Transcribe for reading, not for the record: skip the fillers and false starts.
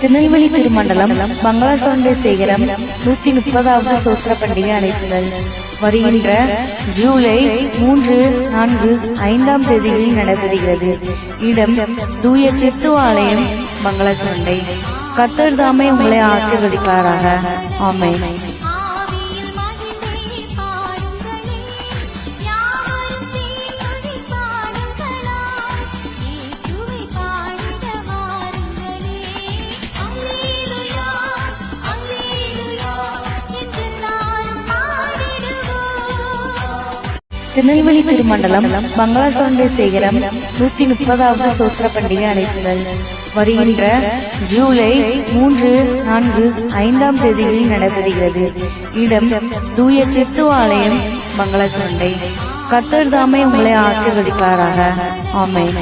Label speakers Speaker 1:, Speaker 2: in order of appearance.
Speaker 1: திருநெல்வேலி திருமண்டலம் மங்களாசாரணை சேகரம் 130வது சோஸ்திர பண்டிகை அழைப்புகள் வருகின்ற ஜூலை 3, 4, 5ஆம் தேதிகளில் நடைபெறுகிறது. இடம் தூய திட்டு ஆலயம் மங்களாசாரணை. கர்த்தர் தாமே உங்களை ஆசீர்வதிப்பாராக. ஆமென். திருநெல்வேலி திருமண்டலம் மங்களாசாரணை சேகரம் 130வது சோஸ்திர பண்டிகை அழைப்புகள் வருகின்ற ஜூலை 3, 4, 5ஆம் தேதிகளில் நடைபெறுகிறது. இடம் தூய திட்டு ஆலயம் மங்களாசாரணை. கர்த்தர் தாமே உங்களை ஆசீர்வதிப்பாராக. ஆமென்.